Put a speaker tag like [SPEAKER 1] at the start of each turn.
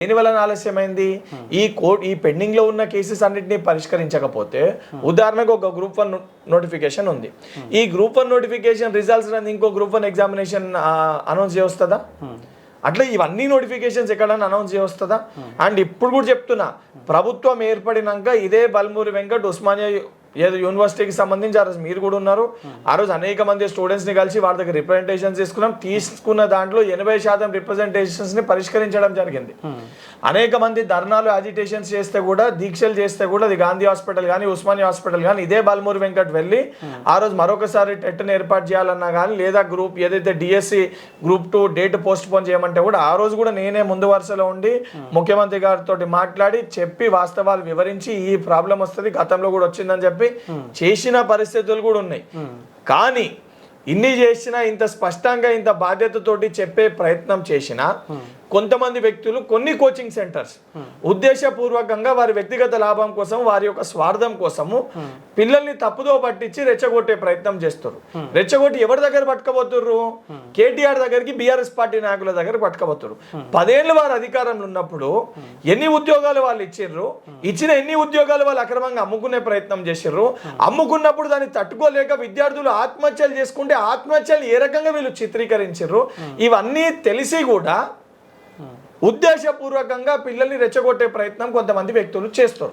[SPEAKER 1] దేని వలన ఆలస్యమైంది? ఈ పెండింగ్ లో ఉన్న కేసెస్ అన్నిటిని పరిష్కరించకపోతే, ఉదాహరణకు ఒక గ్రూప్ 1 నోటిఫికేషన్ ఉంది. ఈ గ్రూప్ 1 నోటిఫికేషన్ రిజల్ట్స్ ఇంకో గ్రూప్ 1 ఎగ్జామినేషన్ అనౌన్స్ చేస్తుందా? అట్లా ఇవన్నీ నోటిఫికేషన్స్ ఎక్కడన్నా అనౌన్స్ చేస్తుందా? అండ్ ఇప్పుడు కూడా చెప్తున్నా, ప్రభుత్వం ఏర్పడినాక ఇదే బల్మూరి వెంకట్ ఉస్మానియా ఏదో యూనివర్సిటీకి సంబంధించి ఆ రోజు మీరు కూడా ఉన్నారు. ఆ రోజు అనేక మంది స్టూడెంట్స్ని కలిసి వాళ్ళ దగ్గర రిప్రజెంటేషన్స్ తీసుకున్న దాంట్లో 80% రిప్రజెంటేషన్స్ని పరిష్కరించడం జరిగింది. అనేక మంది ధర్నాలు అజిటేషన్స్ చేస్తే కూడా, దీక్షలు చేస్తే కూడా, అది గాంధీ హాస్పిటల్ కానీ ఉస్మానియా హాస్పిటల్ కానీ ఇదే బల్మూరి వెంకట్ వెళ్ళి ఆ రోజు మరొకసారి టెట్ని ఏర్పాటు చేయాలన్నా కానీ, లేదా గ్రూప్ ఏదైతే DSC group 2 date post phone చేయమంటే కూడా ఆ రోజు కూడా నేనే ముందు వరుసలో ఉండి ముఖ్యమంత్రి గారితో మాట్లాడి చెప్పి వాస్తవాలు వివరించి ఈ ప్రాబ్లం వస్తుంది, గతంలో కూడా వచ్చిందని చెప్పి చేసిన పరిస్థితులు కూడా ఉన్నాయి. కానీ ఇన్ని చేసినా, ఇంత స్పష్టంగా ఇంత బాధ్యతతోటి చెప్పే ప్రయత్నం చేసినా కొంతమంది వ్యక్తులు కొన్ని కోచింగ్ సెంటర్స్ ఉద్దేశపూర్వకంగా వారి వ్యక్తిగత లాభం కోసం, వారి యొక్క స్వార్థం కోసము పిల్లల్ని తప్పుదో పట్టించి రెచ్చగొట్టే ప్రయత్నం చేస్తారు. రెచ్చగొట్టి ఎవరి దగ్గర పట్టుకోబోతుర్రు? కేటీఆర్ దగ్గరికి, బీఆర్ఎస్ పార్టీ నాయకుల దగ్గర పట్టుకోబోతున్నారు. 10 ఏళ్ళు వారు అధికారంలో ఉన్నప్పుడు ఎన్ని ఉద్యోగాలు వాళ్ళు ఇచ్చిర్రు? ఇచ్చిన ఎన్ని ఉద్యోగాలు వాళ్ళు అక్రమంగా అమ్ముకునే ప్రయత్నం చేసిర్రు? అమ్ముకున్నప్పుడు దాన్ని తట్టుకోలేక విద్యార్థులు ఆత్మహత్యలు చేసుకుంటే ఆత్మహత్యలు ఏ రకంగా వీళ్ళు చిత్రీకరించిర్రు? ఇవన్నీ తెలిసి కూడా ఉద్దేశపూర్వకంగా పిల్లల్ని రెచ్చగొట్టే ప్రయత్నం కొంతమంది వ్యక్తులు చేస్తారు.